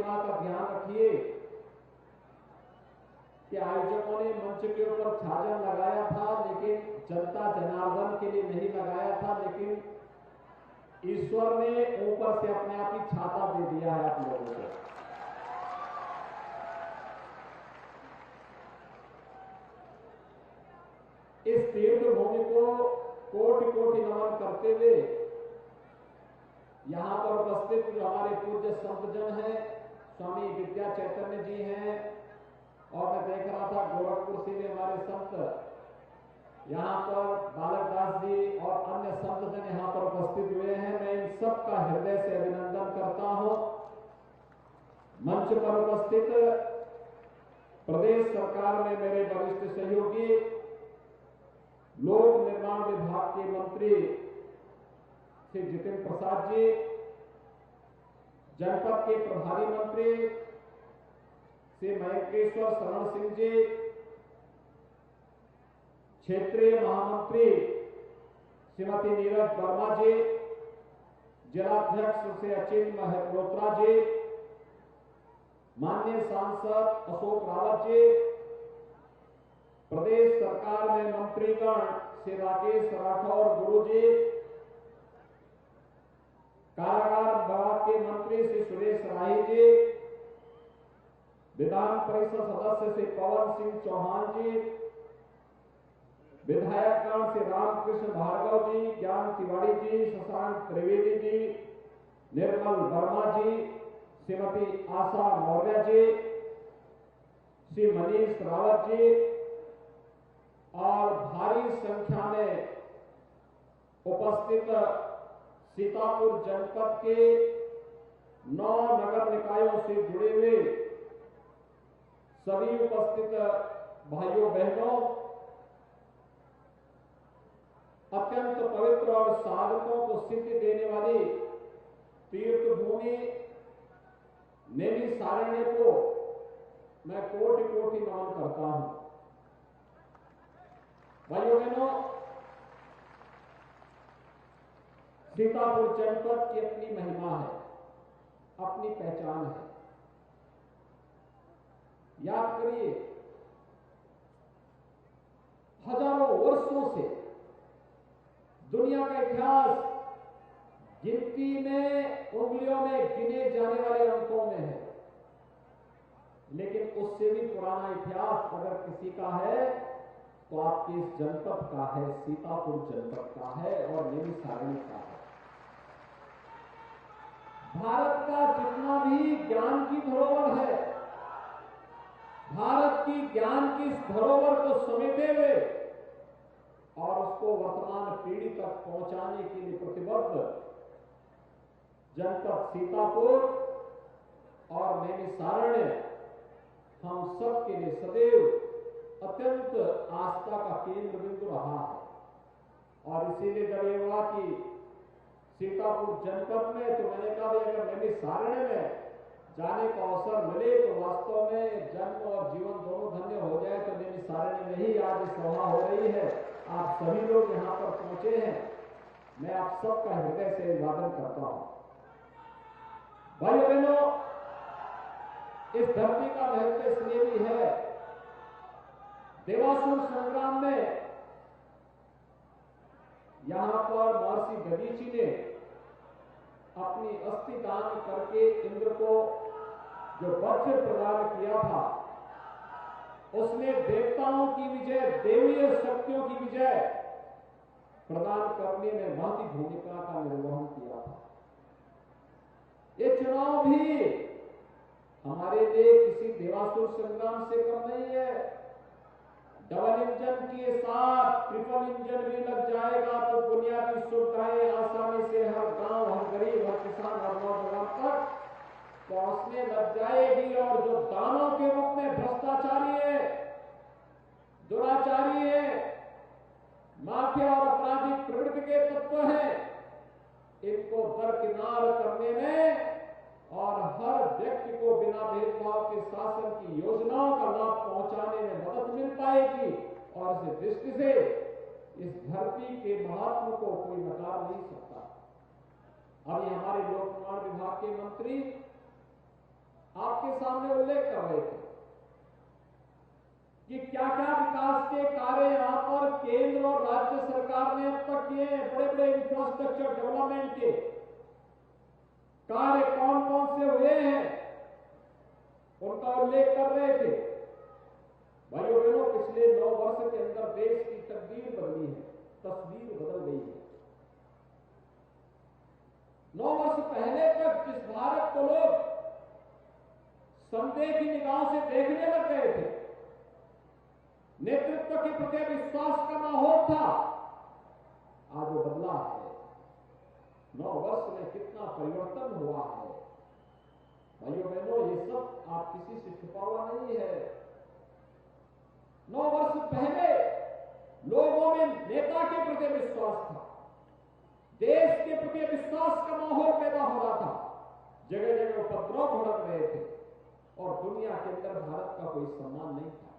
गरिमा का ध्यान रखिए कि आयोजकों ने मंच के ऊपर छाजन लगाया था, लेकिन जनता जनार्दन के लिए नहीं लगाया था, लेकिन ईश्वर ने ऊपर से अपने आप ही छाता दे दिया है आप लोगों को। इस तीर्थ भूमि को कोटि कोटि नमन करते हुए यहां पर उपस्थित जो हमारे पूज्य संतजन हैं, स्वामी विद्या चैतन्य जी हैं, और मैं देख रहा था गोरखपुर से भी हमारे संत यहां पर बालक दास जी और अन्य संतजन यहां पर उपस्थित हुए हैं। मैं इन सब का हृदय से अभिनंदन करता हूं। मंच पर उपस्थित प्रदेश सरकार में मेरे वरिष्ठ सहयोगी, लोक निर्माण विभाग के मंत्री श्री जितेंद्र प्रसाद जी, जनपद के प्रभारी मंत्री श्री मयंकेश्वर शरण सिंह जी, क्षेत्रीय महामंत्री श्रीमती नीरज वर्मा जी, जिलाध्यक्ष श्री अचिल मल्होत्रा जी, माननीय सांसद अशोक रावत जी, प्रदेश सरकार में मंत्रीगण श्री राकेश राठौर गुरु जी, कारागार विभाग के मंत्री श्री सुरेश राही जी, विधान परिषद सदस्य श्री पवन सिंह चौहान जी, विधायकगण श्री रामकृष्ण भार्गव जी, ज्ञान तिवारी जी, शशांक त्रिवेदी जी, निर्मल वर्मा जी, श्रीमती आशा मौर्य जी, श्री मनीष रावत जी, और भारी संख्या में उपस्थित सीतापुर जनपद के 9 नगर निकायों से जुड़े हुए सभी उपस्थित भाइयों बहनों, अत्यंत पवित्र और साधकों को सिद्धि देने वाली तीर्थ भूमि नैमिषारण्य को मैं कोटि कोटि नमन करता हूं। भाइयों बहनों, सीतापुर जनपद की अपनी महिमा है, अपनी पहचान है। याद करिए, हजारों वर्षों से दुनिया का इतिहास गिनती में, उंगलियों में गिने जाने वाले अंकों में है, लेकिन उससे भी पुराना इतिहास अगर किसी का है तो आपके इस जनपद का है, सीतापुर जनपद का है और नैमिषारण्य का है। भारत का जितना भी ज्ञान की धरोहर है, भारत की ज्ञान की इस धरोहर को समेटे हुए और उसको वर्तमान पीढ़ी तक पहुंचाने के लिए प्रतिबद्ध जनपद सीतापुर और नैमिषारण्य हम सब के लिए सदैव अत्यंत आस्था का केंद्र बिंदु रहा है। और इसीलिए जब ये हुआ कि सीतापुर जनपद में, तो मैंने कहा भाई अगर नैमिषारण्य में जाने का अवसर मिले तो वास्तव में जन्म और जीवन दोनों धन्य हो जाए, तो नैमिषारण्य में ही आज सभा हो रही है। आप सभी लोग यहां पर पहुंचे हैं, मैं आप सबका हृदय से अभिवादन करता हूं। भाइयों बहनों, इस धरती का महत्व इसलिए भी है, देवासुर संग्राम में यहां पर महर्षि दधीचि ने अपनी अस्थि दान करके इंद्र को जो वज्र प्रदान किया था, उसने देवताओं की विजय, देवीय शक्तियों की विजय प्रदान करने में महती भूमिका का निर्वहन किया था। ये चुनाव भी हमारे लिए किसी देवासुर संग्राम से कम नहीं है। डबल इंजन के साथ ट्रिपल इंजन भी लग जाएगा तो बुनियादी सुविधाएं आसानी से हर गांव, हर गरीब, हर किसान, हर नौजवान तक पहुंचने लग जाएगी। और जो दानों के रूप में भ्रष्टाचारी है, दुराचारी है, माफिया और आपराधिक प्रवृत्ति के तत्व हैं, इनको दरकिनार करने में और हर व्यक्ति को बिना भेदभाव के शासन की योजनाओं का लाभ पहुंचाने में मदद मिल पाएगी। और इस दृष्टि से इस धरती के महात्मा को कोई नकार नहीं सकता। अभी हमारे लोक निर्माण विभाग के मंत्री आपके सामने उल्लेख कर रहे थे कि क्या क्या विकास के कार्य यहां पर केंद्र और राज्य सरकार ने अब तक किए हैं। बड़े बड़े इंफ्रास्ट्रक्चर डेवलपमेंट के कार्य कौन कौन से हुए हैं, उनका उल्लेख कर रहे थे। भाइयों बहनों, पिछले 9 वर्ष के अंदर देश की तकदीर बदली है, तस्वीर बदल गई है। 9 वर्ष पहले तक जिस भारत को लोग संदेह की निगाहों से देखने लग गए थे, नेतृत्व के प्रति विश्वास का माहौल था, आज वो बदला है। 9 वर्ष में कितना परिवर्तन हुआ है। भाइयों बहनों, ये सब आप किसी से छुपा हुआ नहीं है। 9 वर्ष पहले लोगों में नेता के प्रति विश्वास था, देश के प्रति विश्वास का माहौल पैदा हो रहा था, जगह जगह उपद्रव भड़क रहे थे और दुनिया के अंदर भारत का कोई सम्मान नहीं था,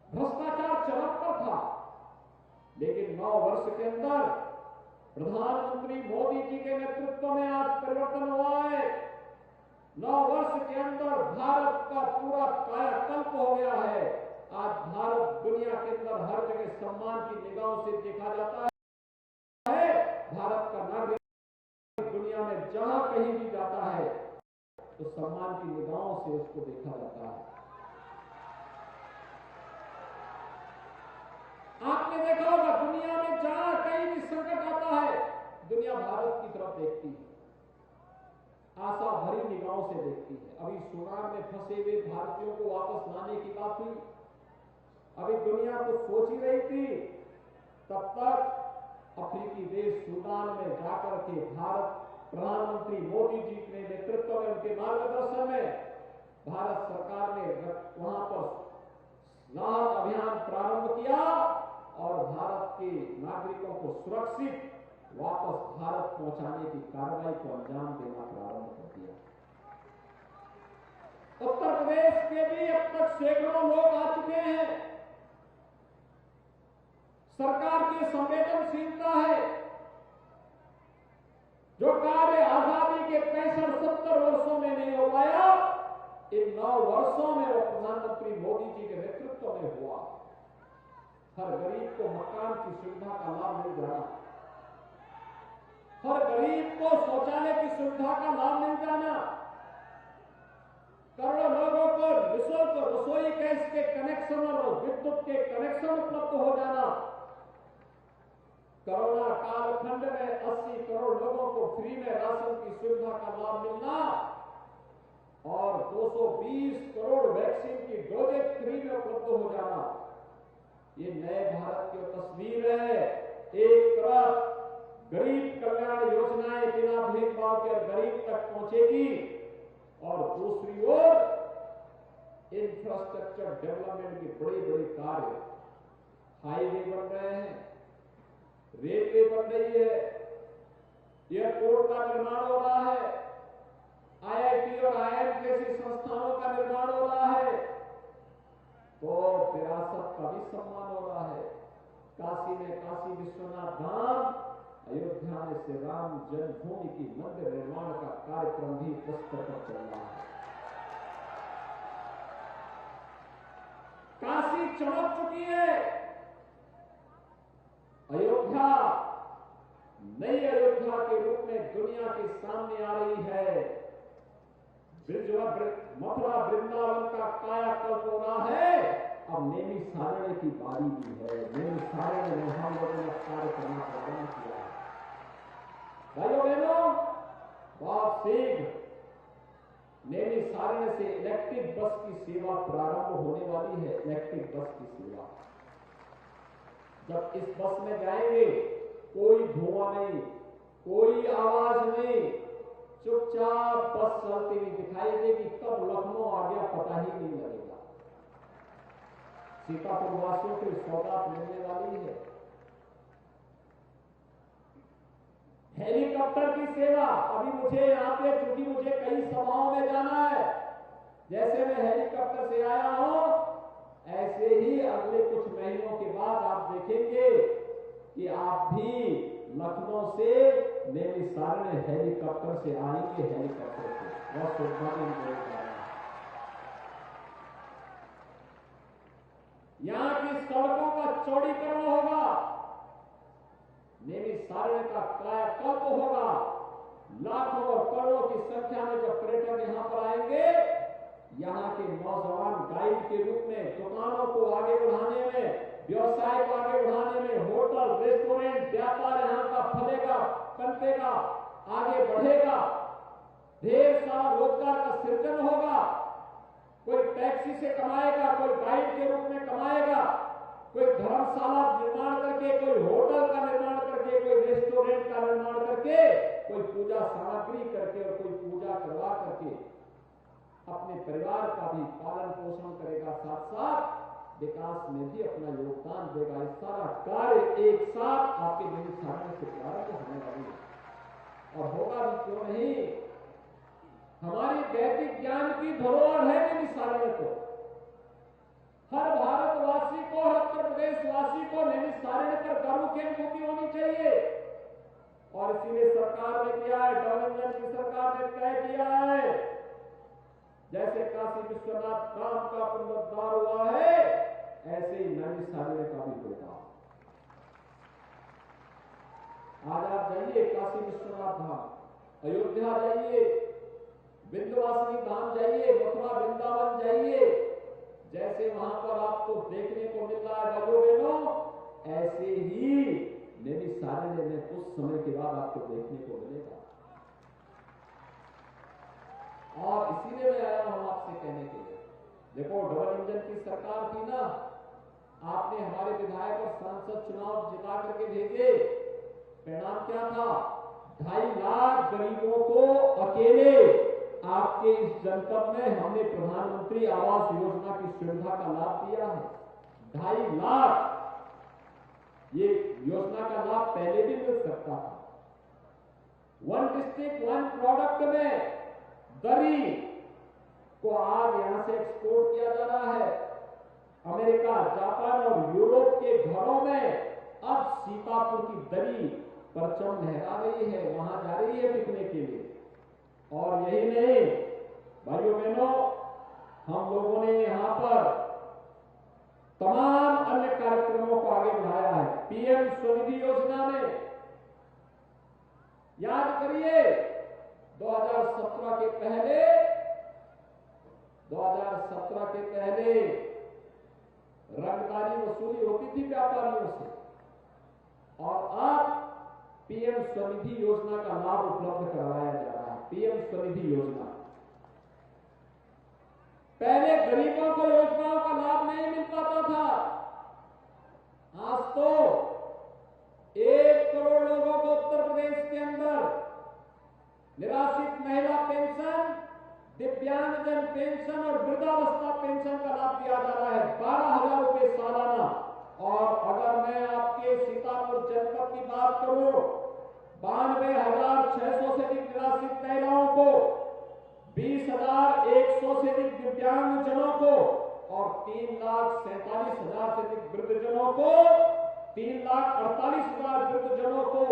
भ्रष्टाचार चरम पर था। लेकिन 9 वर्ष के अंदर प्रधानमंत्री मोदी जी के नेतृत्व में आज परिवर्तन हुआ है। 9 वर्ष के अंदर भारत का पूरा कायाकल्प हो गया है। आज भारत दुनिया के अंदर हर जगह सम्मान की निगाहों से देखा जाता है। भारत का नागरिक दुनिया में जहां कहीं भी जाता है तो सम्मान की निगाहों से उसको देखा जाता है। आपने देखा होगा, दुनिया में जहां कहीं भी संकट आता है, दुनिया भारत की तरफ देखती है, आशा भरी निगाहों से देखती है। अभी सूडान में फंसे हुए भारतीयों को वापस लाने की बात हुई, अभी दुनिया को सोच ही रही थी, तब तक अफ्रीकी देश सूडान में जाकर के भारत प्रधानमंत्री मोदी जी के नेतृत्व में, उनके मार्गदर्शन में भारत सरकार ने वहां पर राहत अभियान प्रारंभ किया और भारत के नागरिकों को सुरक्षित वापस भारत पहुंचाने की कार्रवाई को अंजाम देना प्रारंभ कर दिया। उत्तर प्रदेश के भी अब तक सैकड़ों लोग आ चुके हैं। सरकार की संवेदनशीलता है। जो कार्य आजादी के 65-70 वर्षों में नहीं हो पाया, इन 9 वर्षों में वो प्रधानमंत्री मोदी जी के नेतृत्व में हुआ। हर गरीब को मकान की सुविधा का लाभ मिल जाना, हर गरीब को शौचालय की सुविधा का लाभ मिल जाना, करोड़ों लोगों को निःशुल्क रसोई गैस के कनेक्शन और विद्युत के कनेक्शन उपलब्ध हो जाना, कोरोना कालखंड में 80 करोड़ लोगों को फ्री में राशन की सुविधा का लाभ मिलना और 220 करोड़ वैक्सीन की डोजेज फ्री में उपलब्ध हो जाना, ये नए भारत की तस्वीर है। एक तरफ गरीब कल्याण योजनाएं बिना भेदभाव के गरीब तक पहुंचेगी और दूसरी ओर इंफ्रास्ट्रक्चर डेवलपमेंट के बड़े बड़े कार्य, हाईवे बन रहे हैं, रेलवे बन रही है, एयरपोर्ट का निर्माण हो रहा है, आईआईटी और आईआईएम जैसी संस्थानों का निर्माण हो रहा है, तो विरासत का भी सम्मान हो रहा है। काशी में काशी विश्वनाथ धाम, अयोध्या में श्री राम जन्मभूमि की मंदिर निर्माण का कार्यक्रम भी प्रस्तर पर चल रहा है। काशी चमक चुकी है। अयोध्या नई अयोध्या के रूप में दुनिया के सामने आ रही है। मथुरा वृंदावन का कायाकल्प हो रहा है। अब नेमी सारण्य की बारी भी है। नेमी सारण्य में हम लोगों ने कार्य करना प्रारंभ किया है। भाइयों बहनों, बहुत शीघ्र नेमी सारण्य से इलेक्ट्रिक बस की सेवा प्रारंभ होने वाली है। इलेक्ट्रिक बस की सेवा, जब इस बस में जाएंगे कोई धुआं नहीं, कोई आवाज नहीं, चुपचाप बस चलती हुई दिखाई देगी। कब लखनऊ आ गया पता ही नहीं लगेगा। सीतापुर वासियों को सौगात मिलने वाली है। हेलीकॉप्टर की सेवा, अभी मुझे यहाँ पे चूंकि मुझे कई सभाओं में जाना है, जैसे मैं हेलीकॉप्टर से आया हूं, ऐसे ही अगले कुछ महीनों के बाद आप देखेंगे कि आप भी लखनऊ से नेमी सारण्य हेलीकॉप्टर से आएंगे। हेलीकॉप्टर से वह सुविधा नहीं मिल पा रहा। यहां की सड़कों का चौड़ीकरण होगा, नैमिषारण्य का कायाकल्प होगा। लाखों और करोड़ों की संख्या में जब पर्यटक यहां पर आएंगे, यहां के नौजवान गाइड के रूप में दुकानों को आगे बढ़ाने में, व्यवसाय को आगे बढ़ाने में, होटल, रेस्टोरेंट, व्यापार यहां का फलेगा, पनपेगा, आगे बढ़ेगा। ढेर सारा रोजगार का सृजन होगा। कोई टैक्सी से कमाएगा, कोई गाइड के रूप में कमाएगा, कोई धर्मशाला निर्माण करके, कोई होटल का निर्माण करके, कोई रेस्टोरेंट का निर्माण करके, कोई पूजा सामग्री करके और कोई पूजा करवा करके अपने परिवार का भी पालन पोषण करेगा, साथ साथ विकास में भी अपना योगदान देगा। इस सारा कार्य एक साथ आपके नैमिषारण्य से प्रारंभ होने वाली है और होगा भी क्यों नहीं। हमारी वैदिक ज्ञान की धरोहर है नैमिषारण्य को। हर भारतवासी को, हर उत्तर प्रदेश वासी को नैमिषारण्य पर गर्व की अनुभूति होनी चाहिए और इसीलिए सरकार ने किया है, डबल इंजन की सरकार ने तय किया है, जैसे काशी विश्वनाथ धाम का पुनरुद्धार हुआ है, ऐसे ही नैमिषारण्य का भी होगा। आज आप जाइए काशी विश्वनाथ धाम, अयोध्या जाइए, विंध्यवासिनी धाम जाइए, मथुरा वृंदावन जाइए, जैसे वहां पर आपको देखने को मिल रहा है भाइयों बहनों, ऐसे ही नैमिषारण्य में कुछ समय के बाद आपको देखने को मिलेगा। और इसीलिए मैं आया हूं आपसे कहने के लिए, देखो डबल इंजन की सरकार थी ना, आपने हमारे विधायक और सांसद चुनाव जिता करके भेजे, परिणाम क्या था? 2.5 लाख गरीबों को अकेले आपके इस जनपद में हमने प्रधानमंत्री आवास योजना की सुविधा का लाभ दिया है। 2.5 लाख, ये योजना का लाभ पहले भी मिल सकता था। 1 डिस्ट्रिक्ट 1 प्रोडक्ट में दरी को आज यहां से एक्सपोर्ट किया जा रहा है। अमेरिका, जापान और यूरोप के घरों में अब सीतापुर की दरी परचम लहरा रही है, वहां जा रही है बिकने के लिए। और यही नहीं भाइयों बहनों, हम लोगों ने यहां पर तमाम अन्य कार्यक्रमों को आगे बढ़ाया है। पीएम स्वनिधि योजना में याद करिए 2017 के पहले रंगदारी वसूली होती थी व्यापारियों से, और अब पीएम स्वनिधि योजना का लाभ उपलब्ध करवाया जा रहा है। पीएम स्वनिधि योजना, पहले गरीबों को योजनाओं का लाभ नहीं मिल पाता था, आज तो 1 करोड़ लोगों को उत्तर प्रदेश के अंदर निराश्रित महिला पेंशन, दिव्यांगजन पेंशन और वृद्धावस्था पेंशन का लाभ दिया जा रहा है, 12,000 रुपए सालाना। और अगर मैं आपके सीतापुर जनपद की बात करूं, 92,600 से अधिक निराश्रित महिलाओं को, 20,100 से अधिक दिव्यांगजनों को और 3,47,000 से अधिक वृद्धजनों को, 3,48,000 वृद्धजनों को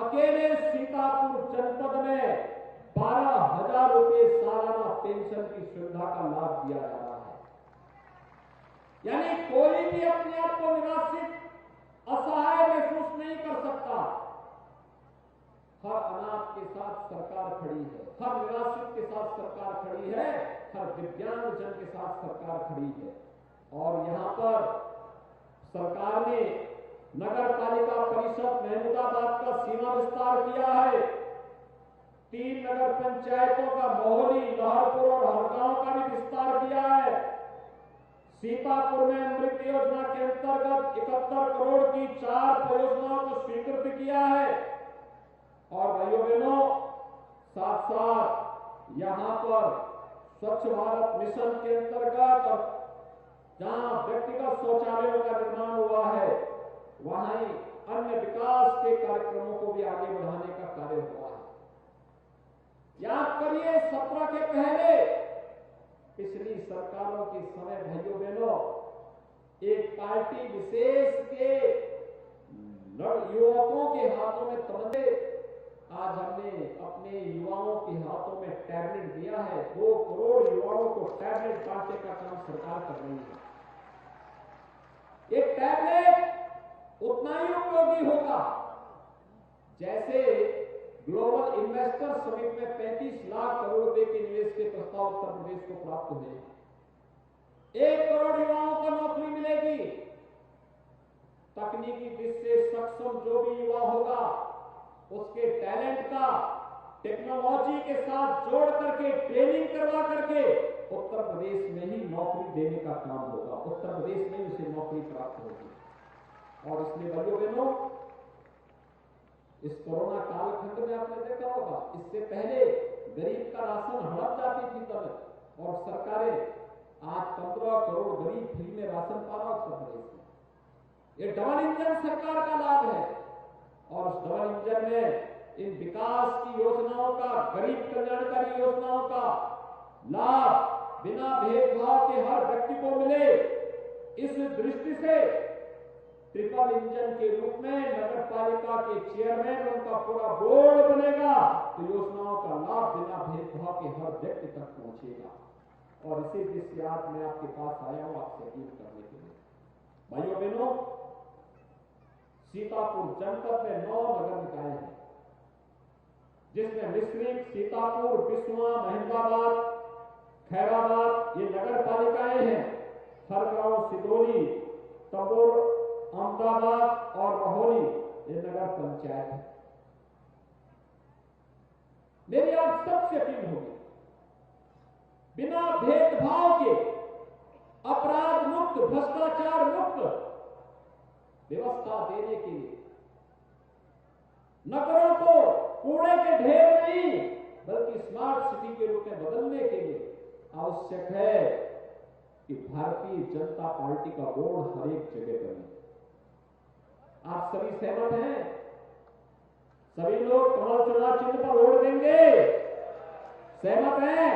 अकेले सीतापुर जनपद में 12,000 रुपए सालाना पेंशन की सुविधा का लाभ दिया जा रहा है। यानी कोई भी अपने आप को निराश्रित, असहाय महसूस नहीं कर सकता। हर अनाथ के साथ सरकार खड़ी है, हर निराश्रित के साथ सरकार खड़ी है, हर दिव्यांगजन के साथ सरकार खड़ी है। और यहां पर सरकार ने नगर पालिका परिषद महमूदाबाद का सीमा विस्तार किया है। 3 नगर पंचायतों का मोहली, लहरपुर और हरगांव का भी विस्तार किया है। सीतापुर में अमृत योजना के अंतर्गत 71 करोड़ की 4 परियोजनाओं को स्वीकृत किया है। और भाइयों बहनों, साथ साथ यहां पर स्वच्छ भारत मिशन के अंतर्गत और जहां व्यक्तिगत शौचालयों का निर्माण हुआ है, वहां ही अन्य विकास के कार्यक्रमों को भी आगे बढ़ाने का कार्य हुआ है। याद करिए 17 के पहले पिछली सरकारों के समय भाइयों बहनों, एक पार्टी विशेष के युवकों के हाथों में तमंचे, आज हमने अपने युवाओं के हाथों में टैबलेट दिया है। 2 करोड़ युवाओं को टैबलेट बांटने का काम सरकार कर रही है। एक टैबलेट उतना ही उपयोगी होगा जैसे ग्लोबल इन्वेस्टर समिट में 35 लाख करोड़ रुपए के निवेश के प्रस्ताव उत्तर प्रदेश को प्राप्त हुए। 1 करोड़ युवाओं को नौकरी मिलेगी। तकनीकी दृष्टि से सक्षम जो भी युवा होगा उसके टैलेंट का टेक्नोलॉजी के साथ जोड़ करके ट्रेनिंग करवा करके उत्तर प्रदेश में ही नौकरी देने का काम होगा। उत्तर प्रदेश में उसे नौकरी प्राप्त होगी। और इसलिए भाइयों बहनों, इस कोरोना कालखंड में आपने देखा होगा, इससे पहले गरीब का राशन हड़प जाती थी तब, और सरकारें आज 15 करोड़ गरीब फ्री में राशन पा रहा उत्तर प्रदेश में। ये डबल इंजन सरकार का लाभ है। और उस डबल इंजन में इन विकास की योजनाओं का, गरीब कल्याणकारी योजनाओं का लाभ बिना भेदभाव के हर व्यक्ति को मिले, इस दृष्टि से ट्रिपल इंजन के रूप में नगर पालिका के चेयरमैन, उनका पूरा बोर्ड बनेगा तो योजनाओं का लाभ बिना भेदभाव के हर व्यक्ति तक पहुंचेगा। और इसी दृष्टि आज मैं आपके पास आया हूं आपसे अपील करने के लिए। भाइयों बहनों, सीतापुर जनपद में 9 नगर निकाय हैं, जिसमें मिश्रिख, सीतापुर, बिस्वा, महेंद्राबाद, खैराबाद ये नगर पालिकाएं हैं। खरगांव, सिदोली, तंबोर, अहमदाबाद और महोली ये नगर पंचायत है। मेरी आप सबसे अपील होगी, बिना भेदभाव के अपराध मुक्त, भ्रष्टाचार मुक्त व्यवस्था देने के लिए नगरों को कूड़े के ढेर नहीं बल्कि स्मार्ट सिटी के रूप में बदलने के लिए आवश्यक है कि भारतीय जनता पार्टी का बोर्ड हर एक जगह बने। आप सभी सहमत हैं? सभी लोग कमल चुनाव चिन्ह पर वोट देंगे? सहमत हैं?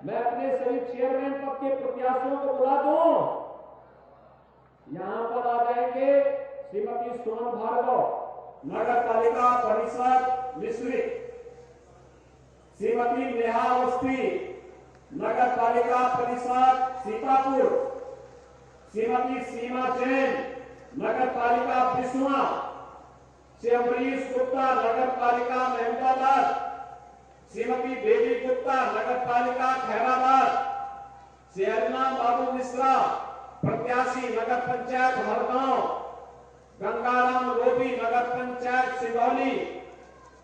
मैं अपने सभी चेयरमैन पद के प्रत्याशियों को बुला दूं। यहां पर आ जाएंगे श्रीमती सुमन भार्गव, नगर पालिका परिषद मिश्रिख, श्रीमती नेहा अवस्थी, नगर पालिका परिषद सीतापुर, श्रीमती सीमा जैन, नगर पालिका बिस्वा, श्री अमरीश गुप्ता, नगर पालिका महेंद्राबाद, श्रीमती देवी गुप्ता, नगर पालिका खैराबाद, श्री अरुणा बाबू मिश्रा, प्रत्याशी नगर पंचायत हरगांव, गंगाराम लोधी, नगर पंचायत सिदौली,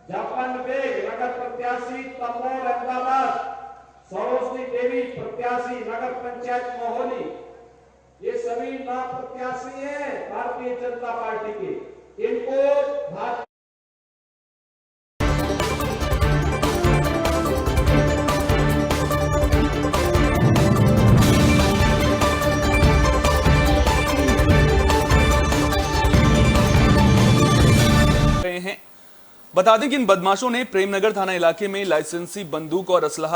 जापान बेग, नगर प्रत्याशी तंबोर अहमदाबाद, सरोजनी देवी, प्रत्याशी नगर पंचायत मोहली। ये सभी 9 प्रत्याशी हैं भारतीय जनता पार्टी के। इनको भारतीय बता दें कि इन बदमाशों ने प्रेमनगर थाना इलाके में लाइसेंसी बंदूक और असलहा